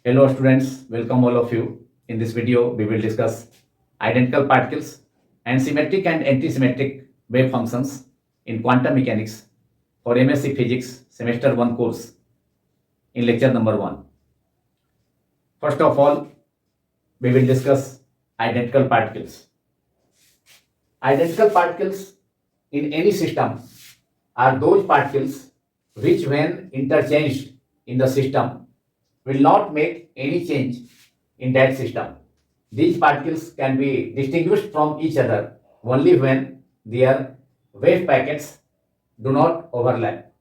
Hello students, welcome all of you. In this video, we will discuss identical particles and symmetric and antisymmetric wave functions in quantum mechanics for M.Sc Physics semester 1 course in lecture number 1. First of all, we will discuss identical particles. Identical particles in any system are those particles which when interchanged in the system will not make any change in that system. These particles can be distinguished from each other only when their wave packets do not overlap.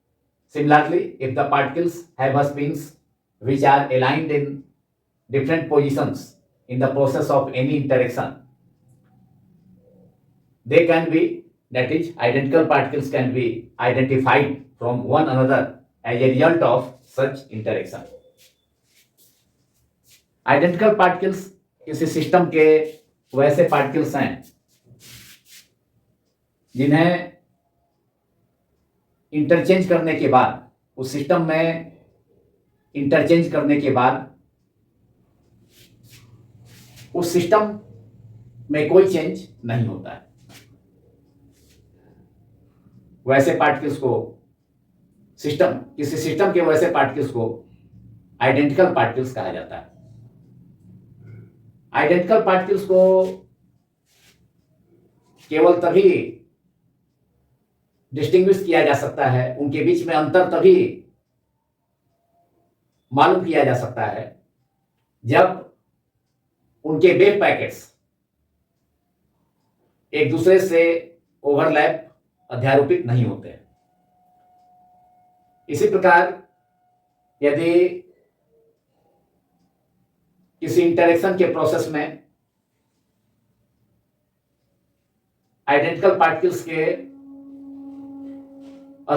Similarly, if the particles have a spins which are aligned in different positions in the process of any interaction, they can be, that is, identical particles can be identified from one another as a result of such interaction. Identical particles किसी system के वैसे particles हैं जिन्हें interchange करने के बाद, उस system में इंटरचेंज करने के बाद उस सिस्टम में कोई चेंज नहीं होता है। वैसे पार्टिकल्स को किसी सिस्टम के वैसे पार्टिकल्स को आइडेंटिकल पार्टिकल्स कहा जाता है। आइडेंटिकल पार्टिकल्स को केवल तभी डिस्टिंग्विश किया जा सकता है, उनके बीच में अंतर तभी मालूम किया जा सकता है जब उनके वेव पैकेट्स एक दूसरे से ओवरलैप अध्यारोपित नहीं होते हैं। इसी प्रकार यदि किसी इंटरेक्शन के प्रोसेस में आइडेंटिकल पार्टिकल्स के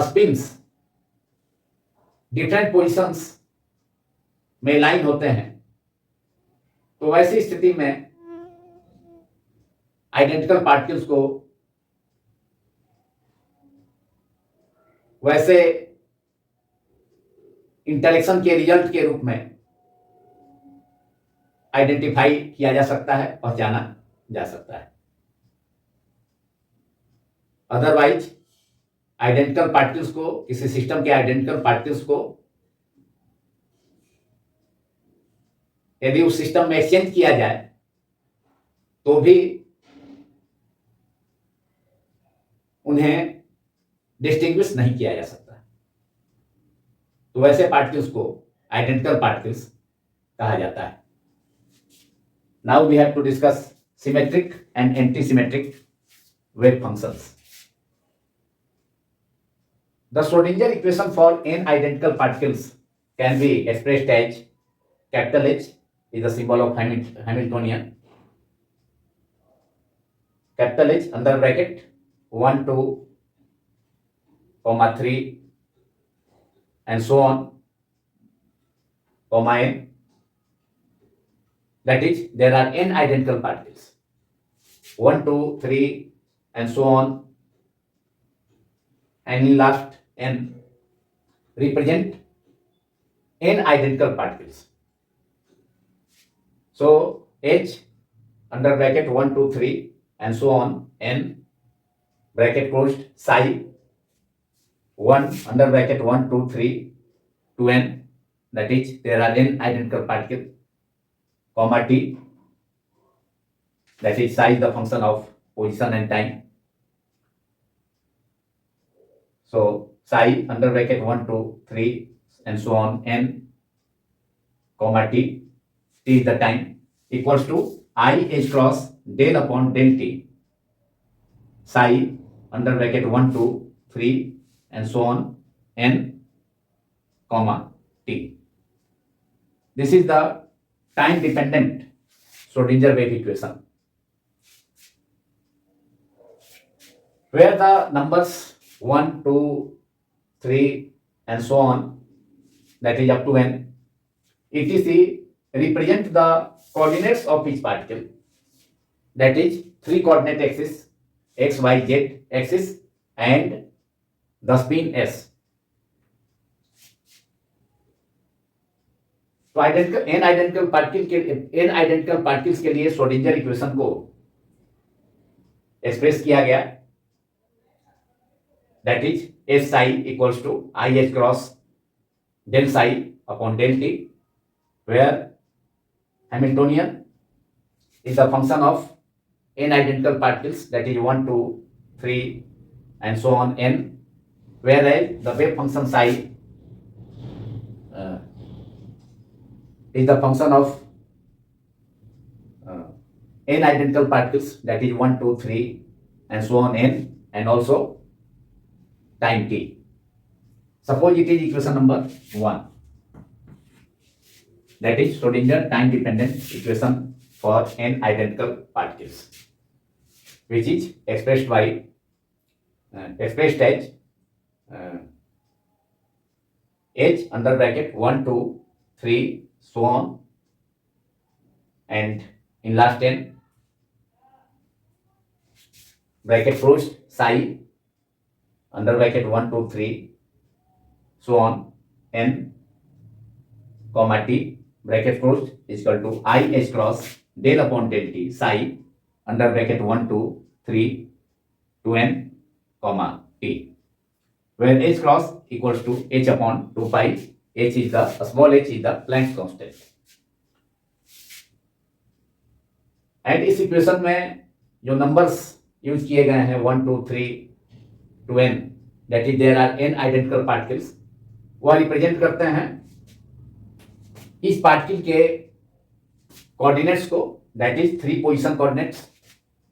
स्पिन्स डिफरेंट पोजीशंस में लाइन होते हैं, तो वैसी स्थिति में आइडेंटिकल पार्टिकल्स को वैसे इंटरेक्शन के रिजल्ट के रूप में आइडेंटिफाई किया जा सकता है, पहचाना जा सकता है। अदरवाइज आइडेंटिकल पार्टिकल्स को, किसी सिस्टम के आइडेंटिकल पार्टिकल्स को यदि उस सिस्टम में एक्सचेंज किया जाए तो भी उन्हें डिस्टिंग्विश नहीं किया जा सकता। तो वैसे पार्टिकल्स को आइडेंटिकल पार्टिकल्स कहा जाता है। Now we have to discuss symmetric and antisymmetric wave functions. The Schrodinger equation for n identical particles can be expressed as capital H is the symbol of Hamiltonian. Capital H under bracket 1, 2, 3 and so on, comma n. That is, there are n identical particles, 1, 2, 3 and so on, and in last n represent n identical particles. So H under bracket 1, 2, 3 and so on, n bracket closed, psi 1 under bracket 1, 2, 3 to n, that is, there are n identical particles, comma t, that is psi is the function of position and time. So psi under bracket 1, 2, 3 and so on, n, comma t, t is the time, equals to I h cross del upon del t, psi under bracket 1, 2, 3 and so on, n, comma t. This is the time dependent Schrodinger wave equation, where the numbers 1, 2, 3 and so on, that is up to n, etc. represent the coordinates of each particle, that is 3 coordinate axes, x, y, z axis and the spin s. तो n identical particles के लिए Schrodinger equation को express किया गया, that is s psi equals to i h cross del psi upon del t, where Hamiltonian is the function of n identical particles, that is 1, 2, 3 and so on n, whereas the wave function psi is the function of n identical particles, that is 1, 2, 3 and so on n, and also time t. Suppose it is equation number 1, that is Schrodinger time dependent equation for n identical particles, which is expressed as h under bracket 1, 2, 3 so on, and in last n bracket closed psi under bracket 1, 2, 3 so on n comma t bracket closed is equal to I h cross del upon del t psi under bracket 1, 2, 3 to n comma t, where h cross equals to h upon 2 pi, h is the small h is the Planck's constant. And इस equation में जो numbers use किए गए हैं 1, 2, 3 to n, that is there are n identical particles, वह represent करते हैं इस पार्टिकल के कोऑर्डिनेट्स को, that is 3 position coordinates,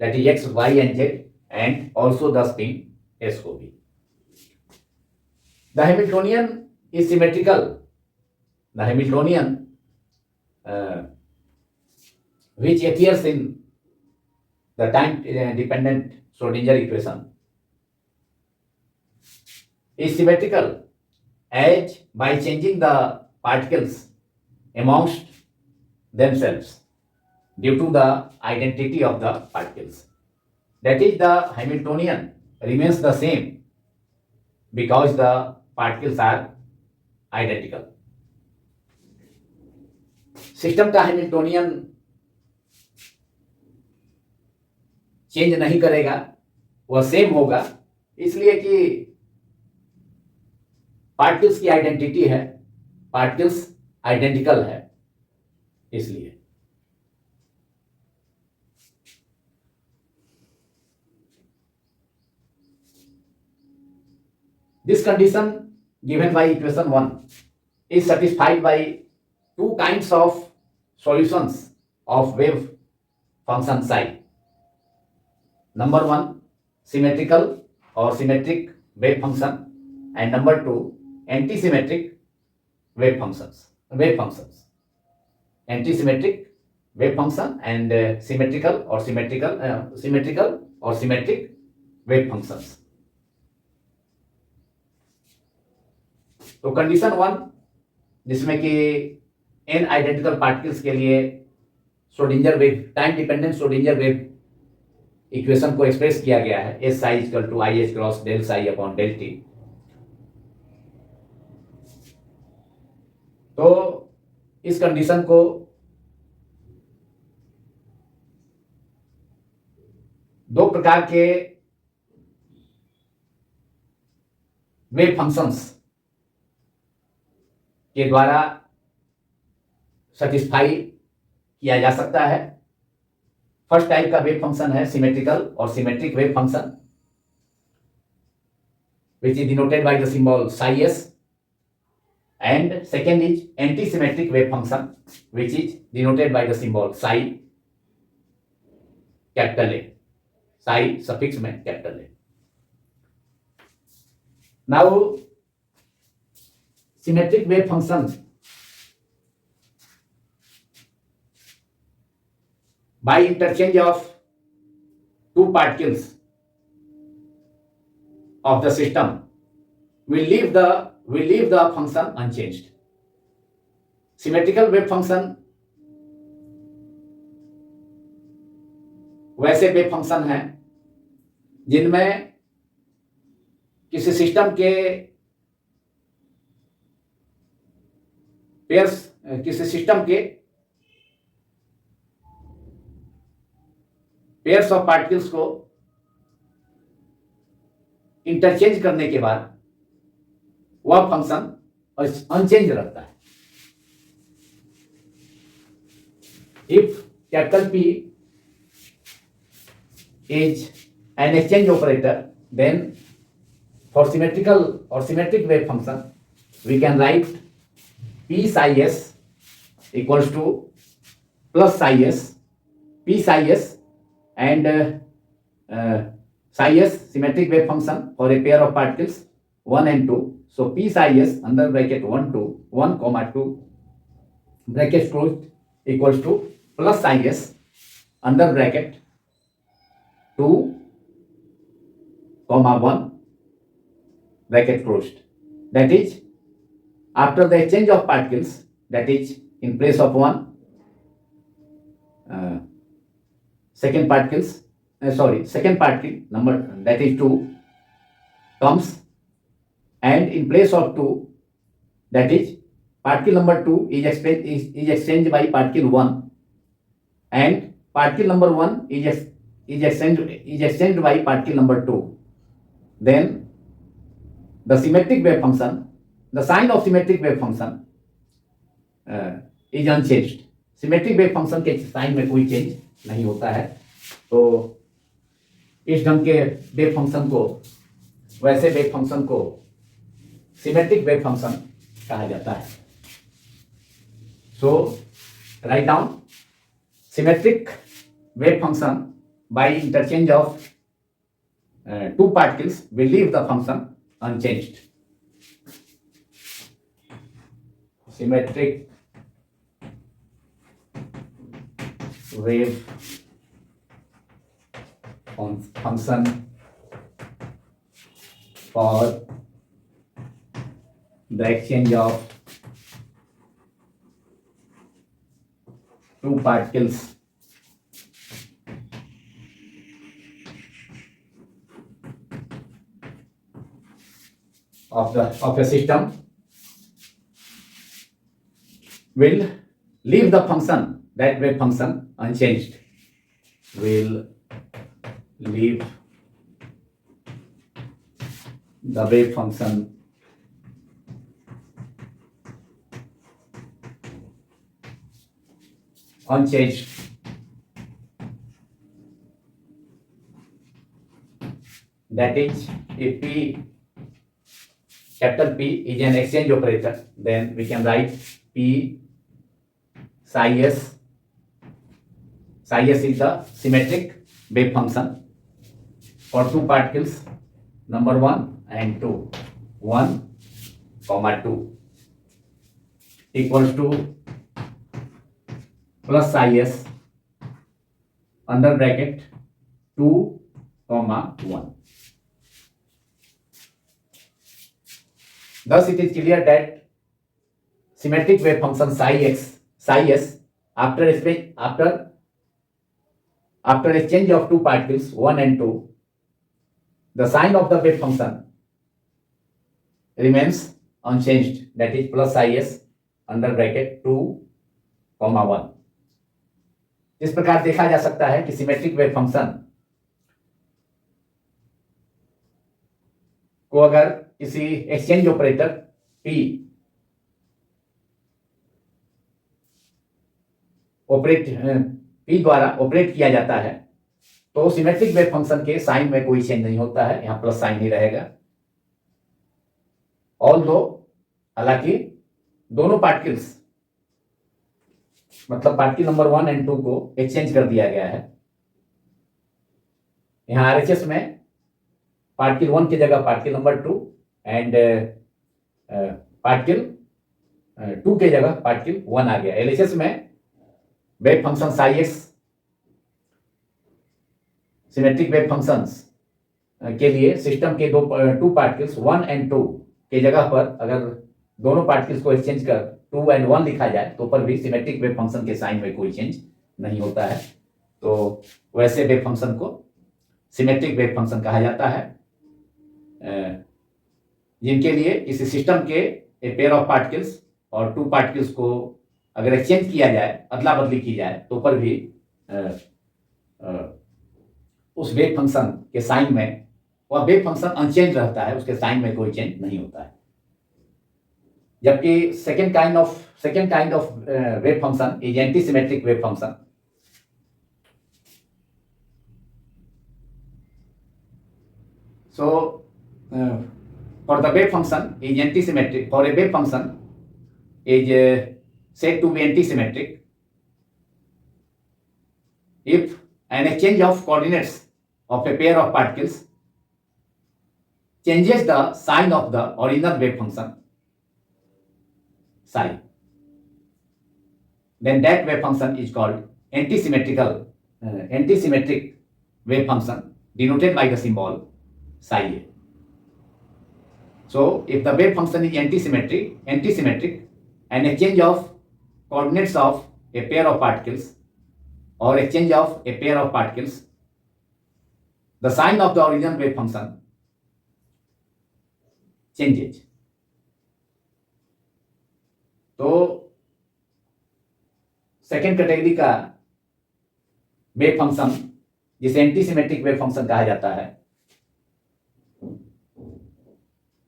that is x, y and z, and also the spin s को भी. The Hamiltonian is symmetrical. The Hamiltonian which appears in the time dependent Schrodinger equation is symmetrical, as by changing the particles amongst themselves due to the identity of the particles, that is the Hamiltonian remains the same because the particles are identical. System का Hamiltonian change नहीं करेगा, वह same होगा, इसलिए कि particles की identity है, particles identical है, इसलिए. This condition given by equation 1 is satisfied by two kinds of solutions of wave function psi. Number 1, symmetrical or symmetric wave function, and number 2, antisymmetric wave functions. Antisymmetric wave function and symmetrical or symmetric wave functions. तो condition 1, जिसमें कि n identical particles के लिए Schrodinger wave time dependent Schrodinger wave equation को express किया गया है, s psi equal to i h cross del psi upon del t. तो इस कंडीशन को दो प्रकार के वेव फंक्शंस के द्वारा सेटिस्फाई किया जा सकता है. फर्स्ट टाइप का वेव फंक्शन है सिमेट्रिकल और symmetric wave function, which is denoted by the symbol psi s, and second is antisymmetric wave function, which is denoted by the symbol psi capital A, psi suffix में capital A. Now symmetric wave function by interchange of two particles of the system will leave the function unchanged. Symmetrical wave function वैसे wave function हैं जिनमें किसी system के pairs किसी system के pairs of particles को interchange करने के बाद वह फंक्शन अनचेंज रहता है। If capital P is an exchange operator, then for symmetrical or symmetric wave function we can write P psi s equals to plus psi s, P psi s and psi s symmetric wave function for a pair of particles 1 and 2. So P psi s under bracket 1 to 1 comma 2 bracket closed equals to plus psi s under bracket 2 comma 1 bracket closed. That is, after the exchange of particles, that is in place of one second particle number, that is 2 comes, and in place of 2, that is particle number 2 is exchanged by particle 1, and particle number 1 is exchanged by particle number 2. Then the symmetric wave function, the sign of symmetric wave function is unchanged. Symmetric wave function के sign में कोई change नहीं होता है। तो इस ढंग के वेव फंक्शन को, वैसे वेव फंक्शन को सिमेट्रिक वेव फंक्शन कहा जाता है। So write down symmetric wave function by interchange of two particles will leave the function unchanged. Symmetric wave function for the exchange of two particles of a system will leave the function, that wave function, unchanged. Will leave the wave function unchanged. That is, if capital P is an exchange operator, then we can write P psi s. Psi s is the symmetric wave function for two particles number 1 and 2, 1 comma 2 equals to plus psi s under bracket 2 comma 1. Thus, it is clear that symmetric wave function psi s after exchange of two particles 1 and 2, the sign of the wave function remains unchanged. That is plus psi s under bracket 2 comma 1. इस प्रकार देखा जा सकता है कि symmetric wave function को अगर किसी एक्सचेंज ऑपरेटर P द्वारा ऑपरेट किया जाता है तो सिमेट्रिक वेव फंक्शन के साइन में कोई चेंज नहीं होता है, यहां प्लस साइन ही रहेगा। ऑल्दो हालांकि दोनों पार्टिकल्स मतलब पार्टिकल नंबर 1 एंड 2 को एक्सचेंज कर दिया गया है। यहां आरएचएस में पार्टिकल 1 की जगह पार्टिकल नंबर 2 एंड पार्टिकल 2 के जगह पार्टिकल 1 आ गया। एलएचएस में wave function Sai x symmetric wave functions के लिए सिस्टम के टू पार्टिकल्स 1 एंड 2 के जगह पर अगर दोनों पार्टिकल्स को एक्सचेंज कर 2 एंड 1 लिखा जाए तो पर भी सिमेट्रिक वेव फंक्शन के साइन में कोई चेंज नहीं होता है। तो वैसे वेव फंक्शन को सिमेट्रिक वेव फंक्शन कहा जाता है जिनके लिए किसी सिस्टम के ए पेयर ऑफ पार्टिकल्स और टू पार्टिकल्स को अगर एक्सचेंज किया जाए, अदला बदली की जाए, तो ऊपर भी उस वेव फंक्शन के साइन में वह वेव फंक्शन अनचेंज रहता है, उसके साइन में कोई चेंज नहीं होता है। जबकि second kind of wave function is antisymmetric wave function. So for the wave function is antisymmetric. For a wave function is said to be antisymmetric if an exchange of coordinates of a pair of particles changes the sign of the original wave function psi. Then that wave function is called antisymmetric wave function denoted by the symbol psi a. So if the wave function is antisymmetric, an exchange of coordinates of a pair of particles or exchange of a pair of particles, the sign of the original wave function changes. तो second category का wave function जिसे antisymmetric wave function कहा जाता है,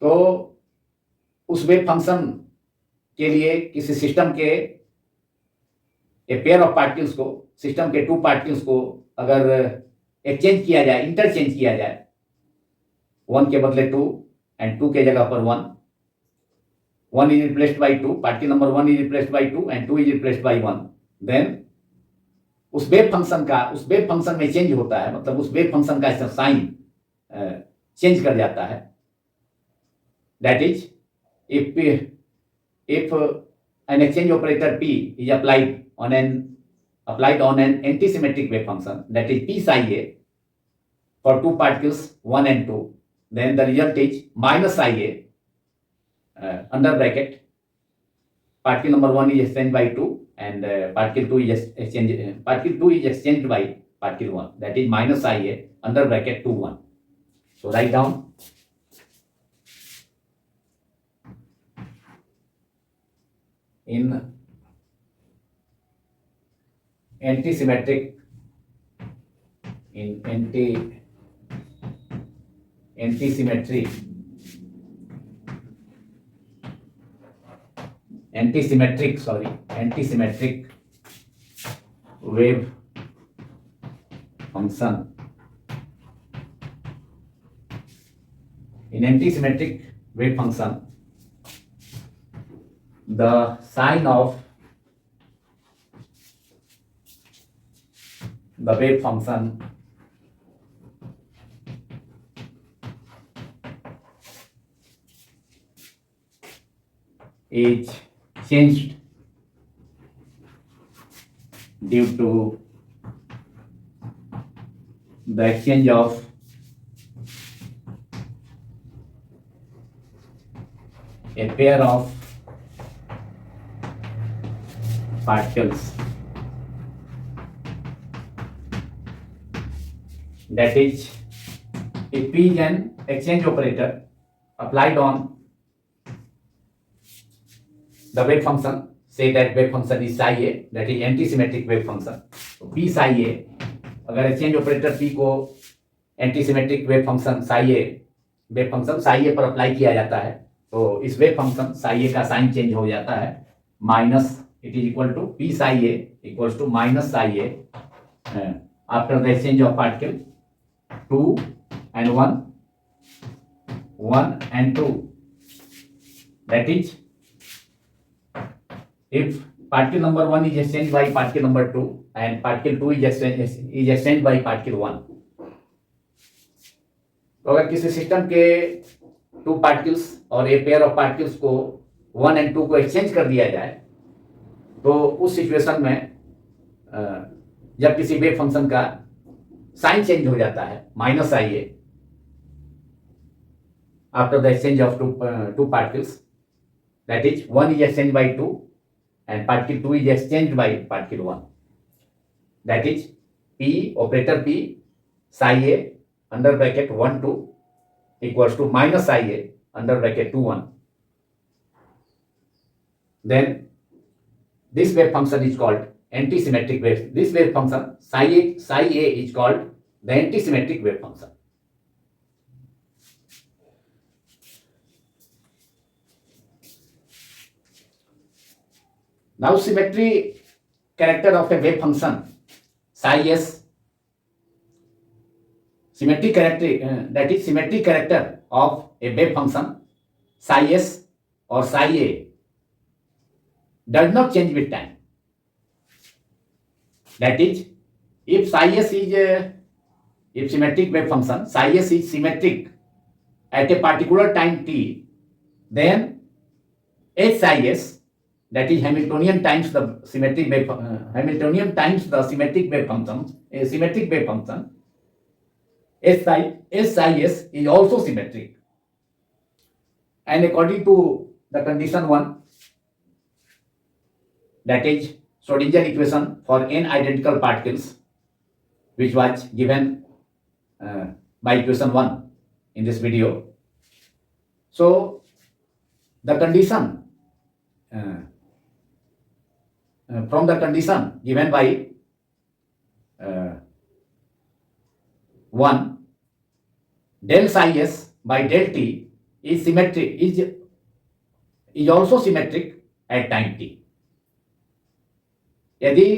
तो उस wave function के लिए किसी सिस्टम के ए पेयर ऑफ पार्टिकल्स को, सिस्टम के टू पार्टिकल्स को अगर एक्सचेंज किया जाए, इंटरचेंज किया जाए, 1 के बदले 2 एंड 2 के जगह पर 1 is replaced by 2, particle number 1 is replaced by 2 and 2 is replaced by 1, then उस वेव फंक्शन में चेंज होता है, मतलब उस वेव फंक्शन का साइन चेंज कर जाता है। That is if an exchange operator P is applied on an antisymmetric wave function, that is P psi a, for two particles 1 and 2, then the result is minus psi a under bracket particle number 1 is exchanged by 2 and particle 2 is exchanged by particle 1, that is minus psi a under bracket 2 1. So write down in antisymmetric, antisymmetric wave function. In antisymmetric wave function, the sign of the wave function is changed due to the exchange of a pair of particles, that is, if P is an exchange operator applied on the wave function, say that wave function is psi a, that is antisymmetric wave function. तो P psi a, अगर exchange operator P को antisymmetric wave function psi a पर apply किया जाता है, तो इस wave function psi a का साइन चेंज हो जाता है, minus it is equal to P psi a equals to minus psi a after the exchange of particle 2 and 1 and 2, that is, if particle number 1 is exchanged by particle number 2 and particle 2 is exchanged by particle 1, तो अगर किसी system के two particles और a pair of particles को 1 and 2 को exchange कर दिया जाए, तो उस सिचुएशन में जब किसी वेव फंक्शन का साइन चेंज हो जाता है, minus psi a after the exchange of two particles, that is 1 is exchanged by 2 and particle 2 is exchanged by particle 1, that is P operator P psi a under bracket 1 2 equals to minus psi a under bracket 2 1. Then this wave function is called antisymmetric wave. This wave function psi a is called the antisymmetric wave function. Now symmetry character of a wave function psi s, symmetry character that is symmetry character of a wave function psi s or psi a does not change with time. That is, if psi s is if symmetric wave function psi s is symmetric at a particular time t, then h psi s, that is Hamiltonian times the symmetric wave Hamiltonian times the symmetric wave function, a symmetric wave function s psi s is also symmetric. And according to the condition 1, that is Schrodinger equation for n identical particles, which was given by equation 1 in this video. So the condition from the condition given by 1, del psi s by del t is symmetric, is also symmetric at time t. यदि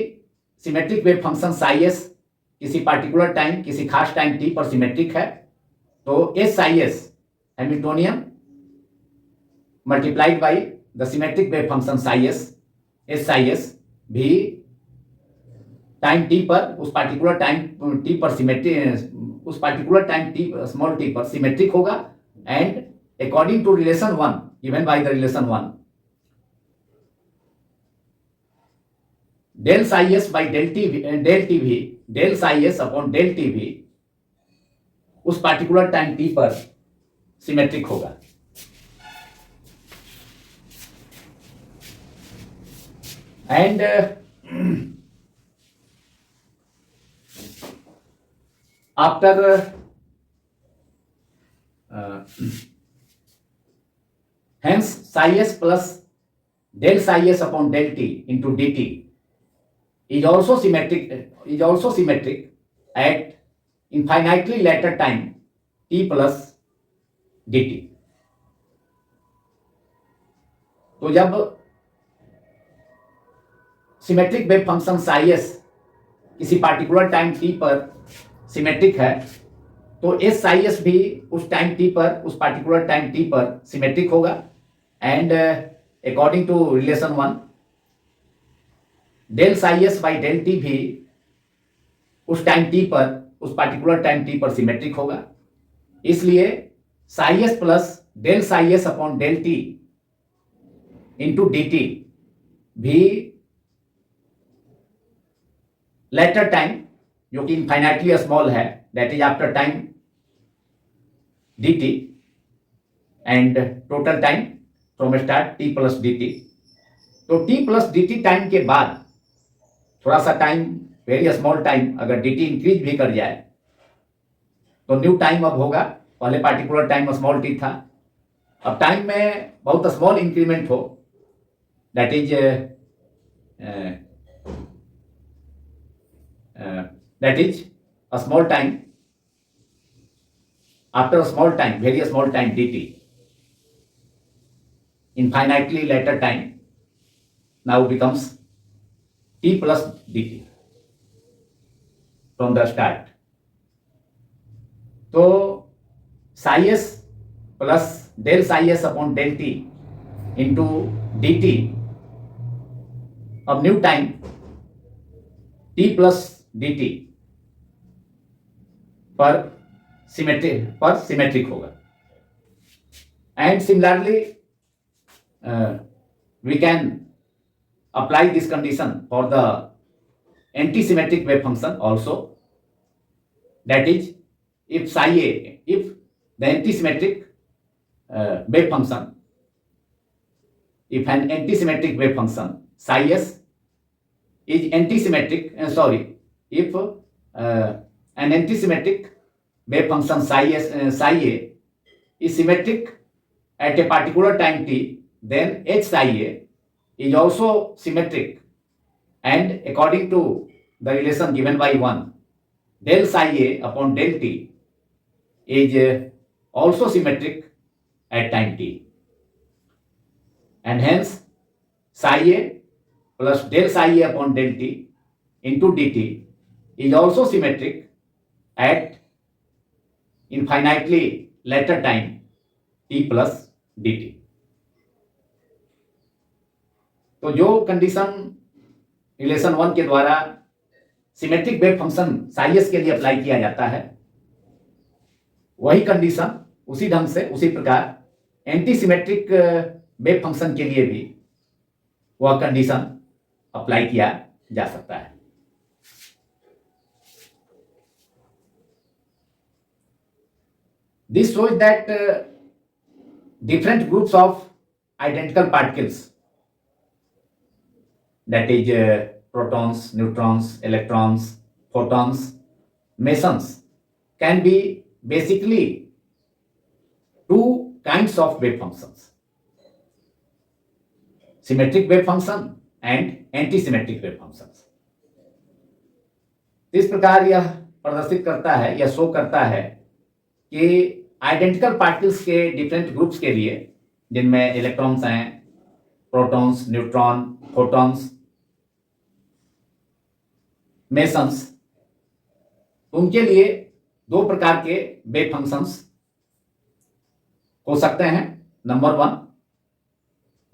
symmetric wave function psi s किसी particular time, किसी खास time t पर symmetric है, तो s psi s Hamiltonian multiplied by the symmetric wave function psi s psi s भी time t पर, उस पार्टिकुलर टाइम टी पर सिमेट्रिक, उस particular time t small t पर सिमेट्रिक होगा. And according to relation 1 given by the relation 1, del psi s by del t भी del psi s upon del t भी उस particular time t पर symmetric होगा. And after hence psi s plus del psi s upon del t into dt is also symmetric at infinitely later time t plus dt. तो जब symmetric wave function psi s किसी particular time t पर symmetric है, तो S psi s भी उस time t पर, उस पार्टिकुलर टाइम t पर सिमेट्रिक होगा. And according to relation 1, del psi s by del T भी उस टाइम t पर, उस पार्टिकुलर टाइम t पर सिमेट्रिक होगा. इसलिए psi s plus del psi s upon del T into D T भी लेटर टाइम, जो कि इनफाइनाइटली स्मॉल है, that is after time D T and total time from start T plus D T. तो T plus D T time के बाद थोड़ा सा time, very small time, अगर डी टी इंक्रीज भी कर जाए तो न्यू टाइम अब होगा. पहले पार्टिकुलर टाइम स्मॉल टी था, अब टाइम में बहुत स्मॉल इंक्रीमेंट हो, that is a small time, after a small time, very small time dt, infinitely later time now becomes t plus dt from the start. तो psi s plus del psi s upon del t into dt of new time t plus dt पर symmetric होगा. And similarly we can apply this condition for the antisymmetric wave function also. That is if psi a, if the antisymmetric wave function, if an antisymmetric wave function psi s is antisymmetric, if an antisymmetric wave function psi a is symmetric at a particular time t, then h psi a is also symmetric and according to the relation given by 1, del psi a upon del t is also symmetric at time t, and hence psi a plus del psi a upon del t into dt is also symmetric at infinitely later time t plus dt. तो जो condition relation 1 के द्वारा symmetric wave function साइएस के लिए apply किया जाता है, वही कंडीशन उसी ढंग से उसी प्रकार एंटी सिमेट्रिक वेव फंक्शन के लिए भी वह कंडीशन अप्लाई किया जा सकता है. This shows that different groups of identical particles, that is protons, neutrons, electrons, photons, mesons, can be basically two kinds of wave functions: symmetric wave function and antisymmetric wave functions. इस प्रकार यह प्रदर्शित करता है, यह शो करता है कि आइडेंटिकल पार्टिकल्स के डिफरेंट ग्रुप्स के लिए, जिनमें इलेक्ट्रॉन्स हैं, प्रोटॉन्स, न्यूट्रॉन, फोटॉन्स, मेसन्स, उनके लिए दो प्रकार के वेव फंक्शंस हो सकते हैं. नंबर 1,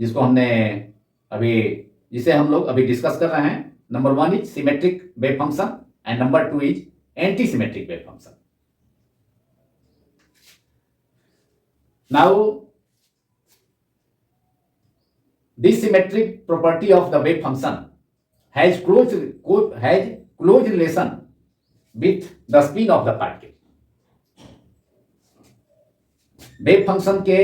जिसको हमने जिसे हम लोग अभी डिस्कस कर रहे हैं, number 1 is symmetric wave function and number 2 is antisymmetric wave function. Now, this symmetric property of the wave function has close relation with the spin of the particle. Wave function के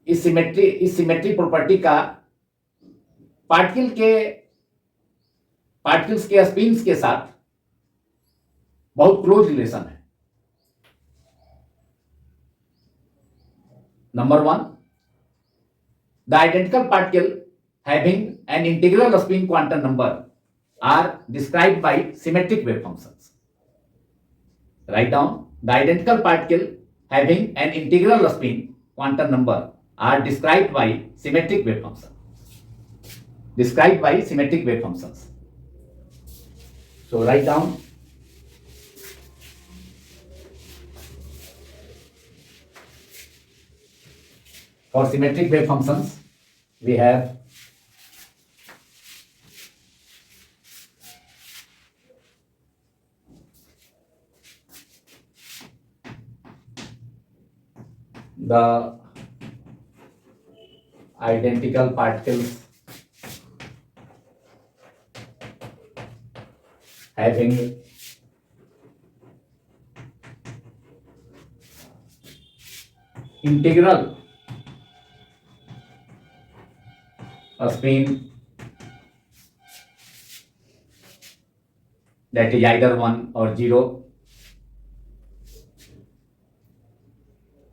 इस symmetry property का particles के spins के साथ बहुत close relation है. Number 1, the identical particle having an integral spin quantum number are described by symmetric wave functions. Right down, the identical particle having an integral spin quantum number are described by symmetric wave function. Described by symmetric wave functions. So write down for symmetric wave functions we have the identical particles having integral spin that is either 1 or 0.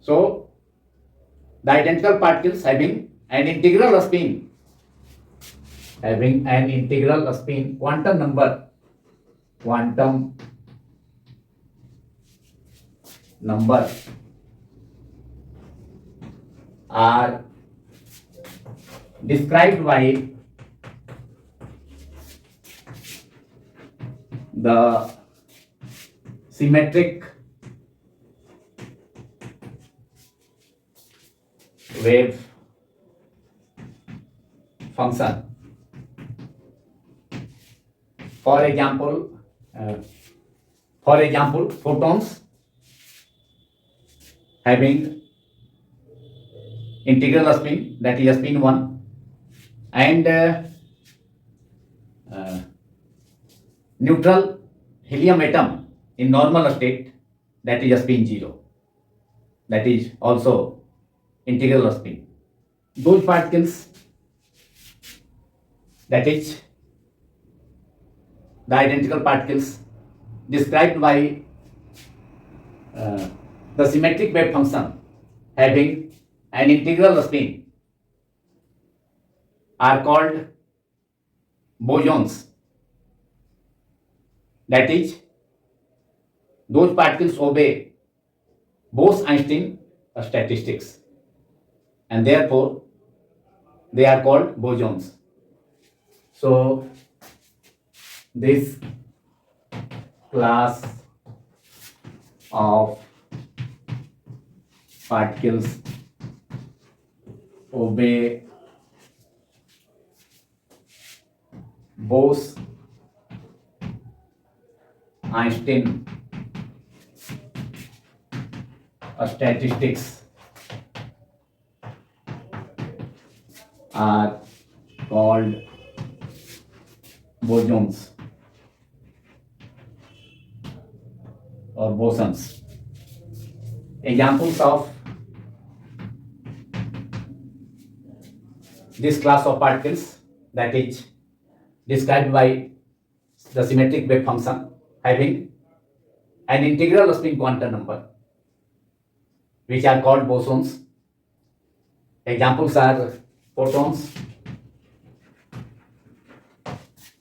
So the identical particles having an integral spin quantum number are described by the symmetric wave function. For example, photons having integral spin, that is spin 1, and neutral helium atom in normal state, that is spin 0, that is also integral spin. Those particles, that is the identical particles described by the symmetric wave function having an integral spin, are called bosons. That is, those particles obey Bose-Einstein statistics, and therefore they are called bosons. So this class of particles obey Bose-Einstein statistics are called bosons or bosons. Examples of this class of particles, that is described by the symmetric wave function having an integral spin quantum number, which are called bosons. Examples are photons,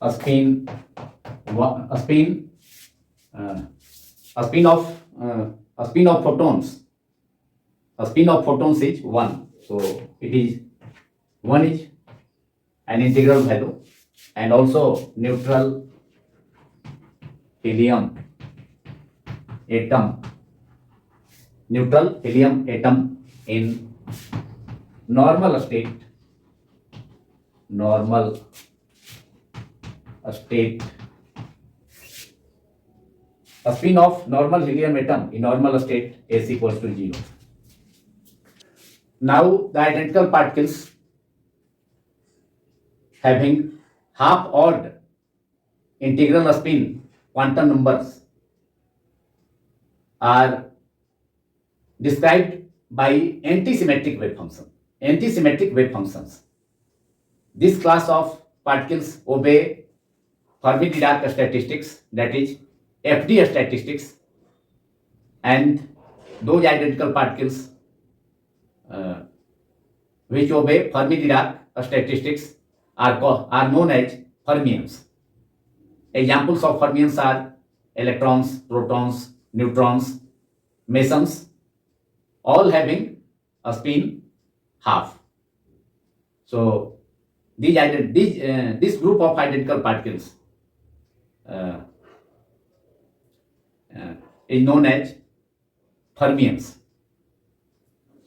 a spin, a spin, a spin of photons. A spin of photons is 1, so it is 1 is an integral value, and also neutral helium atom. Neutral helium atom in normal state, a spin of normal helium atom in normal state S equals to 0. Now the identical particles having half odd integral spin quantum numbers are described by antisymmetric wave function. Antisymmetric wave functions. This class of particles obey Fermi-Dirac statistics, that is FD statistics, and those identical particles which obey Fermi-Dirac statistics are known as fermions. Examples of fermions are electrons, protons, neutrons, mesons, all having a spin half. So this group of identical particles is known as fermions.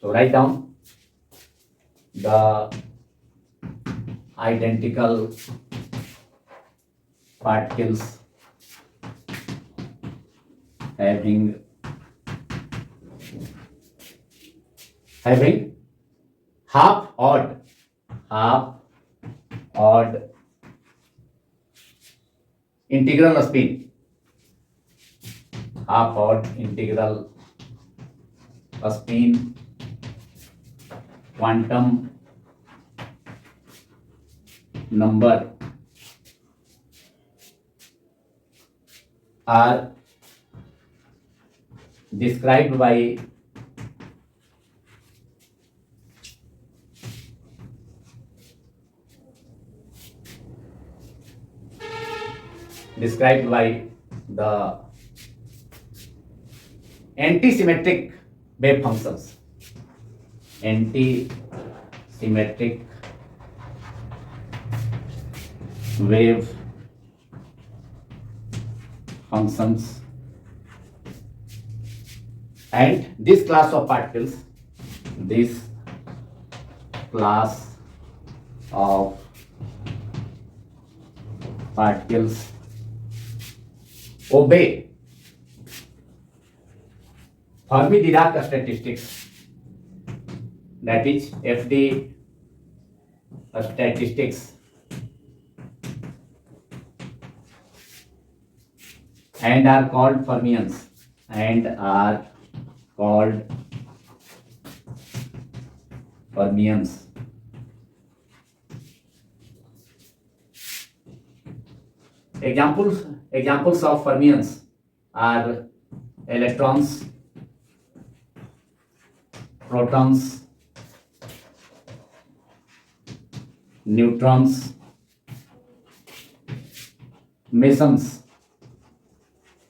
So write down the identical particles having half odd integral spin, half odd integral spin quantum number are described by the antisymmetric wave functions. Antisymmetric wave functions, and this class of particles obey Fermi-Dirac statistics, that is FD statistics, and are called fermions, Examples of fermions are electrons, protons, neutrons, mesons,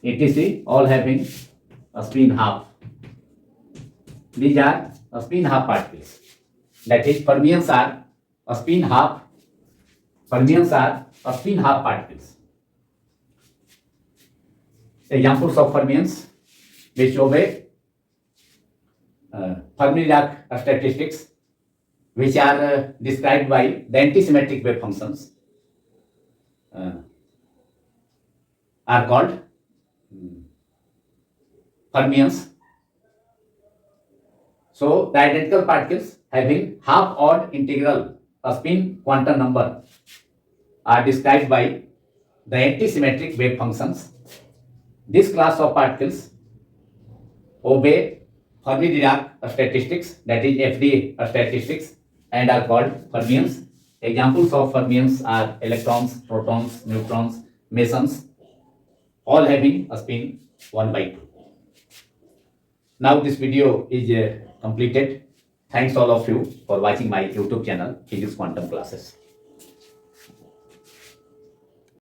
etc., all having a spin half. These are a spin half particles. That is, fermions are a spin half. Fermions are a spin half particles. Examples of fermions which obey Fermi-Dirac statistics, which are described by the antisymmetric wave functions, are called fermions. So the identical particles having half odd integral spin quantum number are described by the antisymmetric wave functions. This class of particles obey Fermi-Dirac statistics, that is FD statistics, and are called fermions. Examples of fermions are electrons, protons, neutrons, mesons, all having a spin 1 by 2. Now this video is completed. Thanks all of you for watching my YouTube channel, Physics Quantum Classes.